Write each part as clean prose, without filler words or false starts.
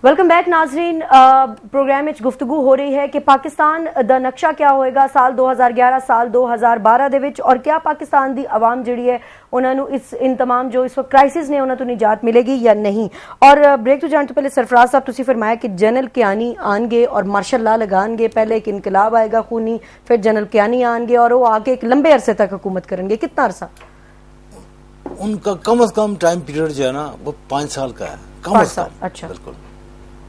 Welcome back नाजरीन। Programme में गुफ्तगू हो रही है कि पाकिस्तान दा नक्शा क्या होएगा साल 2011 साल 2012 दे विच, और क्या पाकिस्तान दी आवाम जिहड़ी है उन्होंने इस इन तमाम जो इस वक्त क्राइसिस ने उन्होंने निजात मिलेगी या नहीं। और ब्रेक तो जाने तो पहले सरफराज साहब तुसी फरमाया कि जनरल कियानी आएंगे और मार्शल लॉ लगाएंगे, पहले एक इनकलाब आएगा खूनी, फिर जनरल कियानी आएंगे और वो आके एक लंबे अरसे तक हुकूमत करेंगे। कितना अरसा? उनका कम से कम टाइम पीरियड जो है ना वो 5 साल का है, कम से कम। अच्छा, बिल्कुल।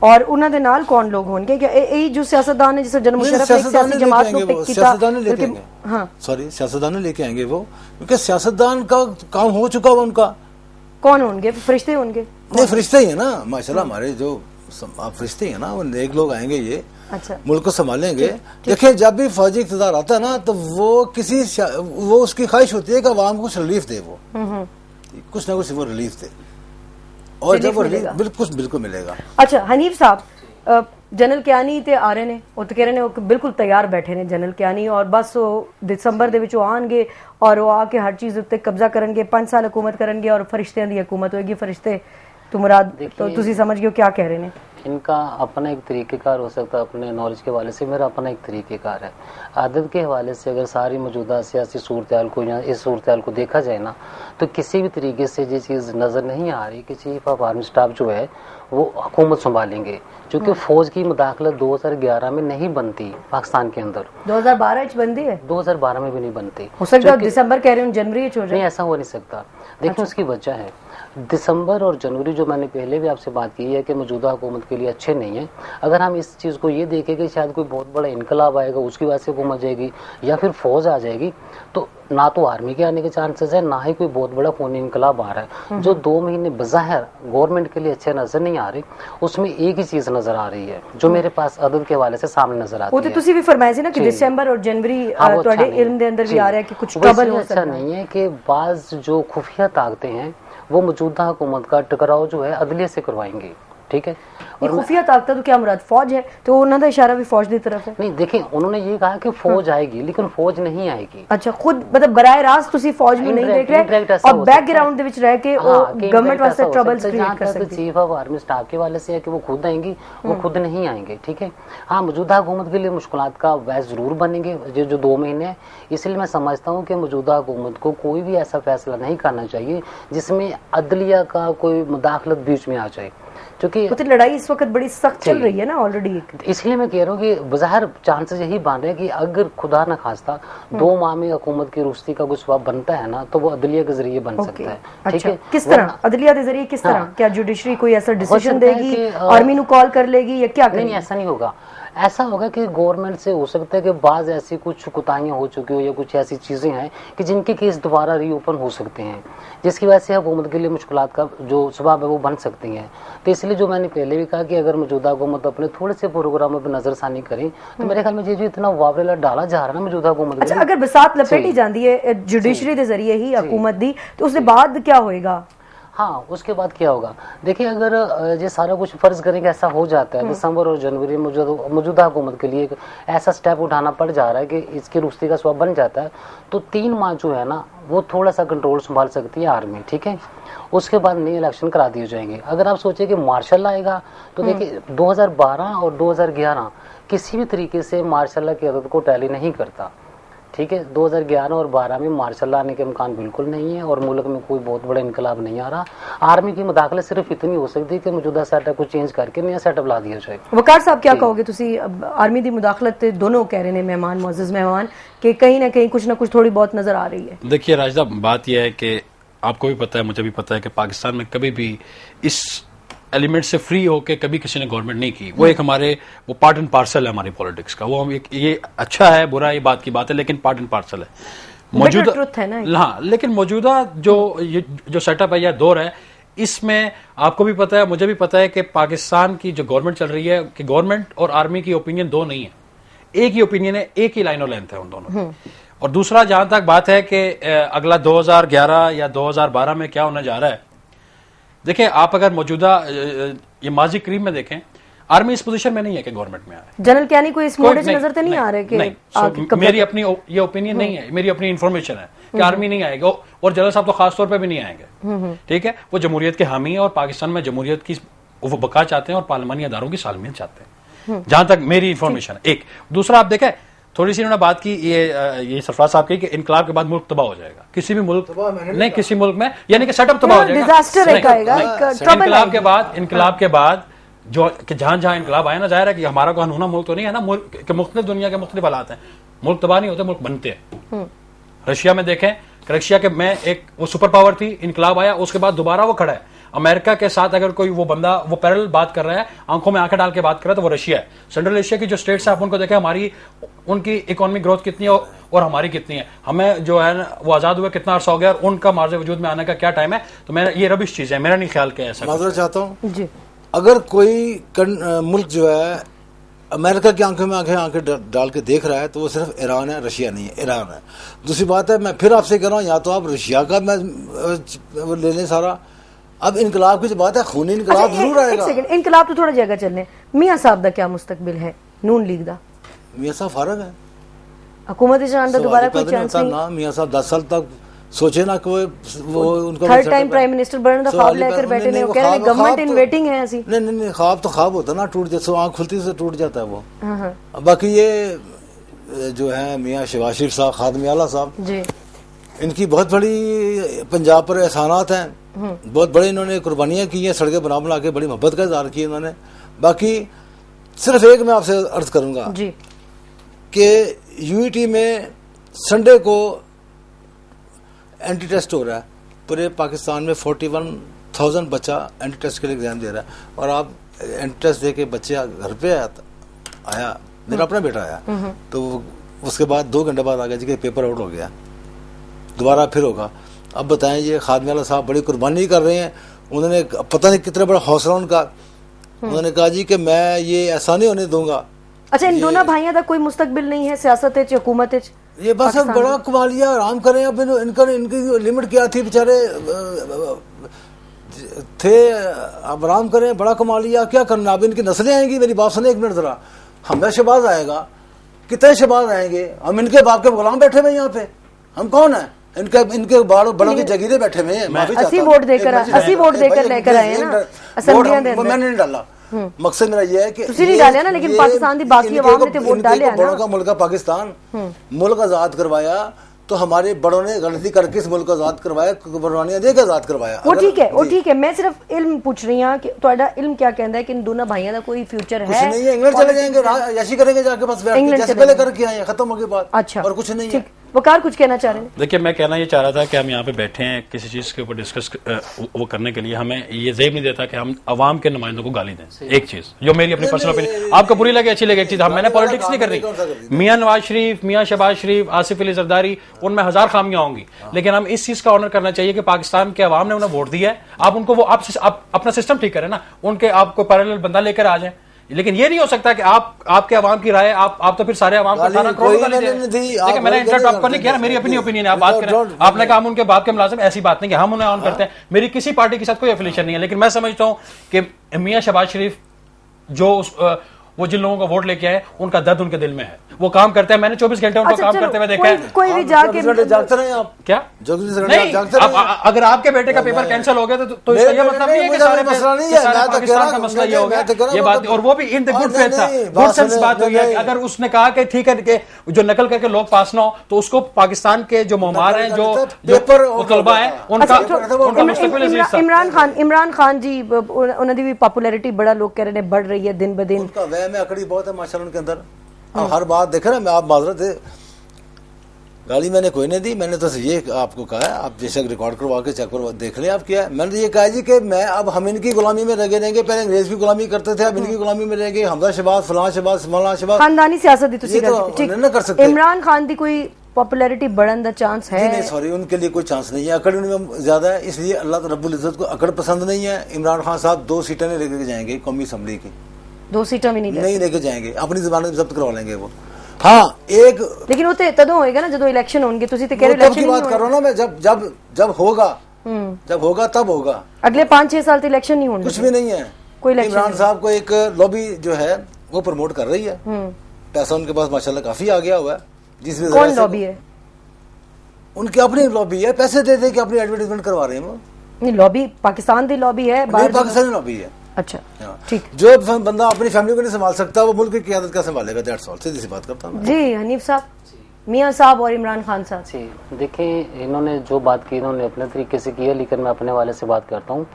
और उन्होंने नाल कौन लोग होंगे? क्या यही जो सियासतदान है, जैसे जनरल मुशर्रफ एक सियासी जमात को पिक किया, सियासतदान लेके आएंगे। हाँ, सॉरी, सियासतदान लेके आएंगे वो, क्योंकि सियासतदान का काम हो चुका है उनका। कौन होंगे? फरिश्ते होंगे? नहीं, फरिश्ते ही है ना माशाल्लाह, हमारे जो फरिश्ते ही है ना, वो नेक लोग आएंगे, ये अच्छा मुल्क को संभालेंगे। देखिए, जब भी फौजी इक़्तिदार आता है ना तो वो उसकी ख्वाहिश होती है कि अवाम को कुछ रिलीफ दे, वो कुछ ना कुछ वो रिलीफ दे, और जब वो बिल्कुल मिलेगा। अच्छा हनीफ साहब, जनरल कियानी ते आ रहे ने, वो तो कह रहे ने बिल्कुल तैयार बैठे ने जनरल कियानी, और बस वो दिसंबर दे विच आएंगे और वो आके हर चीज उत्ते कब्जा करेंगे, 5 साल हुकूमत करेंगे और फरिश्तियां दी हुकूमत होगी। फरिश्ते तो मुराद तो तुसी समझ गए क्या कह रहे ने। इनका अपना एक तरीक़ेकार हो सकता है, अपने नॉलेज के हवाले से मेरा अपना एक तरीक़ेकार है। आदत के हवाले से अगर सारी मौजूदा सियासी सूरत को या इस सूरत को देखा जाए ना, तो किसी भी तरीके से ये चीज़ नज़र नहीं आ रही कि चीफ ऑफ आर्मी स्टाफ जो है वो हुकूमत संभालेंगे, क्योंकि फौज की मुदाखलत 2011 में नहीं बनती पाकिस्तान के अंदर। 2012 बनती है, 2012 में भी नहीं बनती। हो सकता है दिसंबर कह रहे हो, जनवरी हो जाए। नहीं, ऐसा हो नहीं सकता। देखिए, उसकी वजह है दिसंबर और जनवरी, जो मैंने पहले भी आपसे बात की है कि मौजूदा हुकूमत के लिए अच्छे नहीं है। अगर हम इस चीज़ को ये देखें कि शायद कोई बहुत बड़ा इनकलाब आएगा, उसकी वजह से हुकूमत जाएगी या फिर फौज आ जाएगी, तो ना तो आर्मी के आने के चांसेस है, ना ही कोई बहुत बड़ा खूनी इनकलाब आ रहा है। जो 2 महीने बज़ाहिर गवर्नमेंट के लिए अच्छे नजर नहीं आ रही, उसमें एक ही चीज नजर आ रही है जो मेरे पास अदद के हवाले से सामने नजर आती है। वो तो तुसी भी फरमाया सी ना कि दिसंबर और जनवरी ਤੁਹਾਡੇ इल्म दे अंदर भी आ रहा है कि कुछ ट्रबल हो सकता है। अच्छा नहीं है कि बाज जो खुफिया ताकतें हैं वो मौजूदा हुकूमत का टकराव जो है अदलिया से करवाएंगे, ठीक है। और खुफिया ताकत तो क्या मुराद फौज है, तो उन्होंने इशारा भी फौज की तरफ है। नहीं, देखिए, उन्होंने ये कहा कि फौज आएगी, लेकिन फौज नहीं आएगी। अच्छा, खुद मतलब बराह रास्त तुसी फौज में नहीं देख रहे और बैकग्राउंड दे विच रह के गवर्नमेंट वास्ते ट्रबल्स क्रिएट कर सकती है। चीफ ऑफ आर्मी स्टाफ के वाले से है कि वो खुद आएंगी, वो खुद नहीं आएंगे, ठीक है। हाँ, मौजूदा हुकूमत के लिए मुश्किलात का वैस जरूर बनेंगे जो 2 महीने है। इसलिए मैं समझता हूँ कि मौजूदा हुकूमत को कोई भी ऐसा फैसला नहीं करना चाहिए जिसमें अदलिया का कोई मुदाखलत बीच में आ जाए, क्योंकि तो लड़ाई इस वक्त बड़ी सख्त चल रही है ना ऑलरेडी। इसलिए मैं कह रहा हूँ कि बज़ाहिर चांसेस यही बन रहे हैं कि अगर खुदा न खास्ता 2 माह में हुकूमत की रुस्ती का कुछ स्वाब बनता है ना, तो वो अदलिया के जरिए बन सकता है, ठीक है। किस तरह अदलिया के जरिए, किस तरह? क्या जुडिशरी कोई ऐसा डिसीजन देगी, आर्मी नु कॉल कर लेगी या क्या? नहीं, ऐसा नहीं होगा। ऐसा होगा कि गवर्नमेंट से हो सकता है कि बाज ऐसी कुछ कुताहियां हो चुकी हो या कुछ ऐसी चीजें हैं कि जिनके केस दोबारा रीओपन हो सकते हैं, जिसकी वजह से हुकूमत के लिए मुश्किलात का जो सबब है वो बन सकती हैं। तो इसलिए जो मैंने पहले भी कहा कि अगर मौजूदा हुकूमत अपने थोड़े से प्रोग्रामों पर नजरसानी करें, तो मेरे ख्याल में ये जो इतना वावरेला डाला जा रहा है ना मौजूदा हुकूमत। अच्छा, अगर बसात लपेटी जाती है जुडिशरी के जरिए ही हुकूमत दी, तो उसके बाद क्या होएगा? हाँ, उसके बाद क्या होगा? देखिए, अगर ये सारा कुछ फर्ज करेंगे ऐसा हो जाता है, दिसंबर और जनवरी में मौजूदा हुकूमत के लिए एक ऐसा स्टेप उठाना पड़ जा रहा है कि इसकी रुस्ती का स्वभाव बन जाता है, तो 3 माह जो है ना वो थोड़ा सा कंट्रोल संभाल सकती है आर्मी, ठीक है। उसके बाद नए इलेक्शन करा दिए जाएंगे। अगर आप सोचे कि मार्शल आएगा, तो देखिए 2012 और 2011 किसी भी तरीके से मार्शल की आदत को टैली नहीं करता, ठीक है। 2011 और 12 में मार्शल आने के इम्कान बिल्कुल नहीं है और मुल्क में कोई बहुत बड़ा इनकलाब नहीं आ रहा। आर्मी की मुदाखलत सिर्फ इतनी हो सकती है कि मौजूदा सेटअप को चेंज करके नया सेटअप ला दिया जाए। वकार साहब, क्या कहोगे तुसी? आर्मी की मुदाखलत दोनों कह रहे हैं मेहमान, मोअज़्ज़ज़ मेहमान, कि कहीं ना कहीं कुछ ना कुछ थोड़ी बहुत नजर आ रही है। देखिए राजदा, बात यह है कि आपको भी पता है, मुझे भी पता है कि पाकिस्तान में कभी भी इस एलिमेंट से फ्री होके कभी किसी ने गवर्नमेंट नहीं की। वो एक हमारे वो पार्ट एंड पार्सल है हमारी पॉलिटिक्स का। वो हम एक ये अच्छा है बुरा ये बात की बात है, लेकिन पार्ट एंड पार्सल है मौजूदा। हाँ, लेकिन मौजूदा जो सेटअप है या दौर है, इसमें आपको भी पता है, मुझे भी पता है कि पाकिस्तान की जो गवर्नमेंट चल रही है कि गवर्नमेंट और आर्मी की ओपिनियन 2 नहीं है, एक ही ओपिनियन है, एक ही लाइन ऑफ लेंथ है उन दोनों। और दूसरा, जहां तक बात है कि अगला 2011 या 2012 में क्या होने जा रहा है, देखिए आप अगर मौजूदा ये माजी करीब में देखें, आर्मी इस पोजीशन में नहीं है कि गवर्नमेंट में आए। जनरल कियानी कोई इस मोड से नजर तो नहीं आ रहे कि नहीं, मेरी अपनी ये ओपिनियन नहीं है, मेरी अपनी इन्फॉर्मेशन है कि आर्मी नहीं आएगा, और जनरल साहब तो खास तौर पे भी नहीं आएंगे, ठीक है। वो जमहूरियत के हामी है और पाकिस्तान में जमहूरियत की वो बका चाहते हैं और पार्लिमानी अदारों की सालमियत चाहते हैं, जहां तक मेरी इंफॉर्मेशन है। एक दूसरा, आप देखें थोड़ी सी इन्होंने बात की, ये सरफराज साहब की कि इनकलाब के बाद मुल्क तबाह हो जाएगा। किसी भी मुल्क नहीं, किसी मुल्क में यानी कि सेटअप तबाह हो जाएगा, डिजास्टर एक आएगा, एक ट्रबल इनकलाब के बाद जो कि जहां जहां इनकलाब आया ना, जाहिर है कि हमारा कोई अनहोना मुल्क तो नहीं है ना, मुल्क के मुख्तलिफ दुनिया के मुख्तलिफ हालात हैं, मुल्क तबाह नहीं होते, मुल्क बनते हैं। रशिया में देखें, रशिया के में एक वो सुपर पावर थी, इनकलाब आया, उसके बाद दोबारा वो खड़ा है। अमेरिका के साथ अगर कोई वो बंदा वो पैरेलल बात कर रहा है, आंखों में आंखें डाल के बात कर रहा है, तो वो रशिया है। सेंट्रल एशिया की जो स्टेट्स है, आप उनको देखें, हमारी उनकी इकोनॉमिक ग्रोथ कितनी है और हमारी कितनी है, हमें जो है वो आजाद हुए कितना अर्सा हो गया और उनका मार्ज वजूद में आने का क्या टाइम है। तो मैं ये रबिश चीज है, मेरा नहीं ख्याल कि ऐसा माजरा चाहता हूँ जी। अगर कोई मुल्क जो है अमेरिका की आंखों में आंखें डाल के देख रहा है तो वो सिर्फ ईरान है, रशिया नहीं है, ईरान है। दूसरी बात है, मैं फिर आपसे कह रहा हूँ, या तो आप रशिया का मैं ले लें सारा। अब इनकलाब की जो बात है, खूनी इनकलाब जरूर आएगा। एक सेकंड, इनकलाब तो थोड़ा जगह चलने, मियां साहब दा क्या मुस्तकबिल है नून लीग दा? मियां साहब फारग है, हुकूमत चलाने दा दोबारा कोई चांस नहीं ना। मियां साहब 10 साल तक सोचे ना कोई वो उनका थर्ड टाइम प्राइम मिनिस्टर बनने का ख्वाब लेकर बैठे ने, वो कह रहे हैं गवर्नमेंट इन वेटिंग है ऐसी। नहीं, ख्वाब तो ख्वाब होता ना, टूट जैसे आंख खुलती से टूट जाता है वो। हाँ। बाकी ये जो है मियां शहबाज शरीफ साहब, खादम आला साहब जी, इनकी बहुत बड़ी पंजाब पर एहसानात हैं, बहुत बड़े इन्होंने कुर्बानियां की हैं, सड़कें बना बना के बड़ी मोहब्बत का इजहार किया इन्होंने। बाकी सिर्फ एक मैं आपसे अर्ज करूंगा जी कि यूईटी में संडे को एंटी टेस्ट हो रहा है, पूरे पाकिस्तान में 41,000 बच्चा एंटी टेस्ट के लिए एग्जाम दे रहा है, और आप एंटी टेस्ट दे के बच्चे घर पे आया, मेरा अपना बेटा आया, तो उसके बाद 2 घंटे बाद आ गया जी कि पेपर आउट हो गया, दोबारा फिर होगा। अब बताएं, ये खादम वाला साहब बड़ी कुर्बानी कर रहे हैं, उन्होंने पता नहीं कितना बड़ा हौसला उनका, उन्होंने कहा जी कि मैं ये ऐसा नहीं होने दूंगा। अच्छा, इन दोनों भाइयों का कोई मुस्तकबिल नहीं है सियासत है, हुकूमत है? ये बस अब बड़ा कमालिया आराम करें। अब इनकी लिमिट क्या थी, बेचारे थे, अब आराम करें, बड़ा कमालिया क्या करना। अब इनकी नस्लें आएंगी, मेरी बात सुने एक मिनट जरा, हमें शहबाज आएगा, कितने शहबाज आएंगे, हम इनके बाप के गुलाम बैठे हुए यहाँ पे, हम कौन है? इनके बड़ों की जगीरे बैठे हुए हैं। 80 वोट देकर लेकर आए हैं ना असेंबलियां दे, मैंने नहीं डाला। मकसद मेरा ये है कि तुसी नहीं डाले ना, लेकिन पाकिस्तान दी बाकी अवाम ने तो वोट डाले हैं ना। बड़ों का मुल्क का पाकिस्तान, मुल्क आजाद करवाया तो हमारे बड़ों ने गलती करके इस मुल्क को आजाद करवाया, कुर्बानियां देकर आजाद करवाया। वो ठीक है, वो ठीक है, मैं सिर्फ इल्म पूछ रही हूं कि तुम्हारा इल्म क्या कहता है कि इन दोनों भाइयों का कोई फ्यूचर है? कुछ नहीं है, इंग्लैंड चले जाएंगे, याशी करेंगे जाके, बस जैसे पहले करके आए, खत्म हो गई बात। अच्छा, और कुछ नहीं है। वकार कुछ कहना चाह रहे हैं? देखिए, मैं कहना ये चाह रहा था कि हम यहाँ पे बैठे हैं किसी चीज के ऊपर डिस्कस वो करने के लिए, हमें ये ज़ेब नहीं देता कि हम अवाम के नुमाइंदों को गाली दें। एक चीज जो मेरी अपनी पर्सनल ओपिनियन, आपको बुरी लगे अच्छी लगे, एक चीज, मैंने पॉलिटिक्स नहीं कर रही। मियां नवाज शरीफ, मियां शहबाज शरीफ, आसिफ अली जरदारी, उनमें 1000 खामियां होंगी, लेकिन हम इस चीज का ऑनर करना चाहिए कि पाकिस्तान के अवाम ने उन्हें वोट दिया है। आप उनको वो आप अपना सिस्टम ठीक करें ना, उनके आपको पैरेलल बंदा लेकर आ जाए, लेकिन ये नहीं हो सकता कि आपके अवाम की राय आप तो फिर सारे अवाम को 18 करोड़ गाली दे। देखिए, मैंने इंटरप्ट आपको नहीं किया, मेरी अपनी ओपिनियन है, आप बात करें। आपने कहा हम उनके बाप के मुलाजिम, ऐसी बात नहीं कि हम उन्हें ऑन करते हैं, मेरी किसी पार्टी के साथ कोई एफिलिएशन नहीं है, लेकिन मैं समझता हूं कि मियां शहबाज शरीफ जो वो जिन लोगों को वोट लेके आए, उनका दर्द उनके दिल में है, वो काम करते हैं। मैंने 24 घंटे उनको काम करते हुए देखा है। कोई भी जाके जागते रहे आप क्या? नहीं, अगर आपके बेटे का पेपर कैंसिल हो गया तो इसका ये मतलब नहीं है कि सारे पाकिस्तान का मसला ये हो गया, ये बात, और वो भी इन द गुड फेथ था, गुड सेंस बात हुई है। अगर उसने कहा कि ठीक है कि जो नकल करके लोग पास ना हो, तो उसको पाकिस्तान के जो मोहमार हैं, जो तलबा है, उनका इमरान खान जी, उन्होंने भी पॉपुलैरिटी बड़ा लोग कह रहे हैं बढ़ रही है दिन ब दिन, में अकड़ी बहुत है माशाल्लाह उनके अंदर। हर बात देखे ना, मैं आप माजरत है, गाली मैंने कोई नहीं दी, मैंने तो ये आपको कहा है, आप बेशक रिकॉर्ड करवा के चेक करवा देख लें आप क्या है। मैंने तो ये कहा जी कि मैं अब हम इनकी गुलामी में लगे रहेंगे, पहले अंग्रेज की गुलामी करते थे, अब इनकी गुलामी में रहेंगे, हमजा शहबाज, फलां शहबाज, फलां शहबाज, खानदानी सियासत नहीं कर सकते। इमरान खान की कोई पॉपुलैरिटी बढ़ने का चांस है? नहीं, सॉरी, उनके लिए कोई चांस नहीं है, अकड़ उनमें ज्यादा है, इसलिए अल्लाह रब्बुल इज्जत को अकड़ पसंद नहीं है। इमरान खान साहब 2 सीटें नहीं लेके जाएंगे कौमी असम्बली की, 2 सीटें भी नहीं लेके जाएंगे, अपनी जबान जब्त करवा लेंगे वो। हाँ, एक लेकिन वो तदों होएगा ना जब इलेक्शन होंगे, तुसी तो कह रहे इलेक्शन की बात कर रहा हूं ना मैं, जब होगा, जब होगा तब होगा, अगले 5-6 साल तो इलेक्शन नहीं होंगे, कुछ भी नहीं है। कोई इमरान साहब को एक लॉबी जो है वो प्रमोट कर रही है, पैसा उनके पास माशाल्लाह काफी आ गया हुआ है, जिसमें कौन लॉबी है? उनकी अपनी लॉबी है, पैसे दे दे के अपनी एडवर्टाइजमेंट करवा रहे हैं वो। नहीं, लॉबी पाकिस्तान दी लॉबी है, पाकिस्तानी लॉबी है। अच्छा, हाँ। ठीक। जो बंदा अपनी फैमिली को नहीं संभाल सकता वो मुल्क की क़यादत क्या संभालेगा? दैट्स ऑल, सीधी सी बात करता हूँ। जी हनीफ साहब, मियां साहब और इमरान खान साहब। जी देखिए, इन्होंने जो बात की इन्होंने अपने तरीके से की है, लेकिन मैं अपने वाले से बात करता हूँ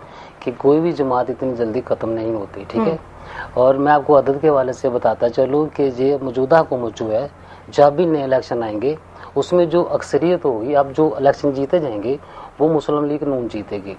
कि कोई भी जमात इतनी जल्दी ख़त्म नहीं होती, ठीक है। और मैं आपको अदद के वाले से बताता चलूँ कि ये मौजूदा हुकूमत जो है, जब भी नए इलेक्शन आएंगे उसमें जो अक्सरियत होगी, अब जो इलेक्शन जीते जाएंगे वो मुस्लिम लीग नून जीतेगी।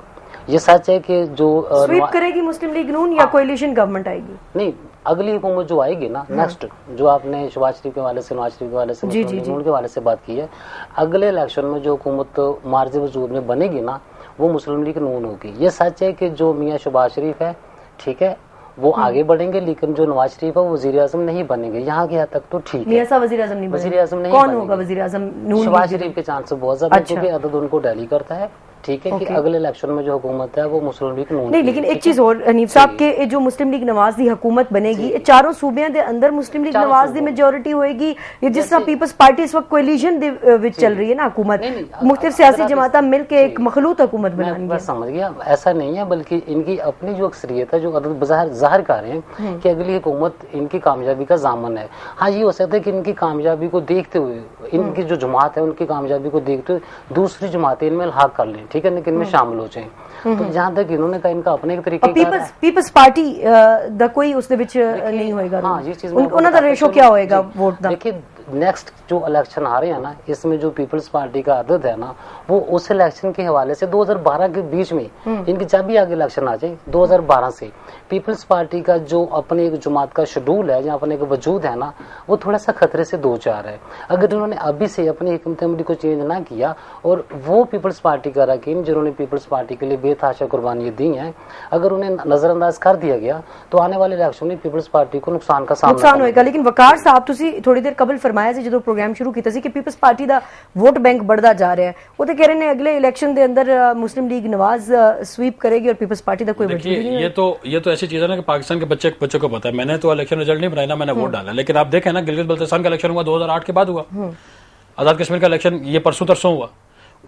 ये सच है कि जो स्वीप करेगी मुस्लिम लीग नून या कोएलिशन गवर्नमेंट आएगी? नहीं, अगली हुकूमत जो आएगी ना नेक्स्ट, जो आपने शहबाज शरीफ के वाले से, नवाज शरीफ के वाले से, मुस्लिम लीग नून के वाले से बात की है, अगले इलेक्शन में जो हुकूमत मार्ज वजूद में बनेगी ना वो मुस्लिम लीग नून होगी। ये सच है कि जो मियाँ शहबाज शरीफ है, ठीक है, वो आगे बढ़ेंगे, लेकिन जो नवाज शरीफ है वो वजीर आजम नहीं बनेंगे। यहाँ के हद तक तो ठीक है, मियां साहब वजीर आजम नहीं बनेंगे। वजीर आजम नहीं कौन बनेंगे। होगा वजीर आजम? नून शहबाज शरीफ के चांस बहुत ज्यादा, अच्छा। क्योंकि अदद उनको डेली करता है, ठीक है, कि अगले इलेक्शन में जो हुकूमत है वो मुस्लिम लीग नून नहीं, लेकिन एक चीज और हनीफ साहब के, जो मुस्लिम लीग नवाज दी हुकूमत बनेगी, चारों सूबे दे अंदर मुस्लिम लीग नवाज दी मेजोरिटी होएगी, या जिस तरह पीपल्स पार्टी इस वक्त कोलिशन विच चल रही है ना हुकूमत, मुख्तलिफ सियासी जमाता मिलकर एक मखलूत हुकूमत बनानी है। समझ गया, ऐसा नहीं है, बल्कि इनकी अपनी जो अक्सरियत है, जो अदद ज़ाहिर कर रहे हैं कि अगली हुकूमत इनकी कामयाबी का जामन है। हाँ, ये हो सकता है कि इनकी कामयाबी को देखते हुए, इनकी जो जमात है उनकी कामयाबी को देखते हुए दूसरी जमातें इनमें इल्हाक कर लें, ठीक है, लेकिन इनमें शामिल हो जाए। तो जहाँ तक इन्होंने कहा, इनका अपने एक तरीके का पीपल्स पार्टी दा कोई उसके विच नहीं होएगा। हाँ, ये चीज उन्होंने का रेशो क्या होएगा वोट दा? देखिए, नेक्स्ट जो इलेक्शन आ रहे हैं ना, इसमें जो पीपल्स पार्टी का आदत है ना, वो उस इलेक्शन के हवाले से 2012 के बीच में इनकी जब भी आगे इलेक्शन आ जाए 2012 से पीपल्स पार्टी का जो अपने एक जमात का शेड्यूल है, या अपने एक वजूद है ना, वो थोड़ा सा खतरे से दो चार है। अगर इन्होंने अभी से अपनी हिकमत अमली को चेंज ना किया और वो पीपल्स पार्टी का अरकान जिन्होंने पीपल्स पार्टी के लिए बेतहाशा कुर्बानियां दी हैं, अगर उन्हें नजरअंदाज कर दिया गया तो आने वाले इलेक्शन में पीपल्स पार्टी को नुकसान का सामना होएगा। लेकिन वकार साहब, तुसी थोड़ी देर कबल फरमाया सी जो प्रोग्राम शुरू किया सी कि पीपल्स पार्टी दा वोट बैंक बढ़दा जा रहा है, वो तो कह रहे हैं अगले इलेक्शन के अंदर मुस्लिम लीग नवाज स्वीप करेगी और पीपल्स पार्टी दा कोई वजूद नहीं है। ये तो ऐसी चीज है ना कि पाकिस्तान के बच्चे को पता है। मैंने तो इलेक्शन रिजल्ट नहीं बनाया ना, मैंने वोट डाला, लेकिन आप देखें ना, गिलगित बल्तिस्तान का इलेक्शन हुआ 2008 के बाद हुआ, आजाद कश्मीर का इलेक्शन ये परसों तरसों हुआ,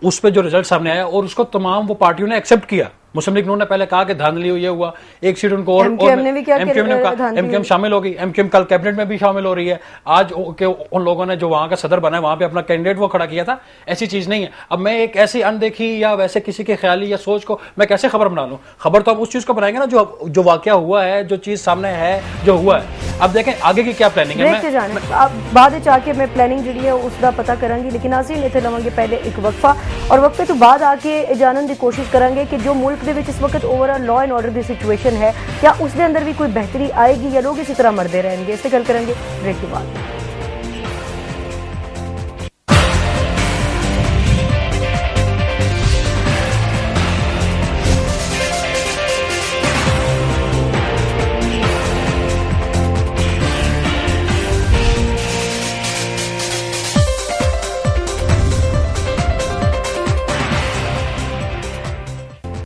उस पे जो रिजल्ट सामने आया और उसको तमाम वो पार्टियों ने एक्सेप्ट किया। मुस्लिम लीग नून ने पहले कहा कि धांधली हुई, ये हुआ, एक सीट उनको और एमक्यूएम ने कहा, एमक्यूएम शामिल होगी, एमक्यूएम कल कैबिनेट में भी शामिल हो रही है। आज उन लोगों ने जो वहां का सदर बना है वहां पे अपना कैंडिडेट वो खड़ा किया था। ऐसी चीज नहीं है। अब मैं एक ऐसी अनदेखी या वैसे किसी के ख्याली या सोच को मैं कैसे खबर बना लूं? खबर तो हम उस चीज को बनाएंगे ना जो वाकया हुआ है, जो चीज सामने है, जो हुआ है। अब देखें आगे की क्या प्लानिंग है। आप बाद चाके मैं प्लानिंग जी है उसका पता करांगी, लेकिन असीं इत्थे लवांगे पहले एक वक्फा, और वक्फे तो बाद आके जानने की कोशिश करांगे कि जो मुल्क दे विच इस वक्त ओवरऑल लॉ एंड ऑर्डर की सिचुएशन है, क्या उसके अंदर भी कोई बेहतरी आएगी या लोग इसी तरह मरते रहेंगे। इससे गल करेंगे ब्रेक के बाद।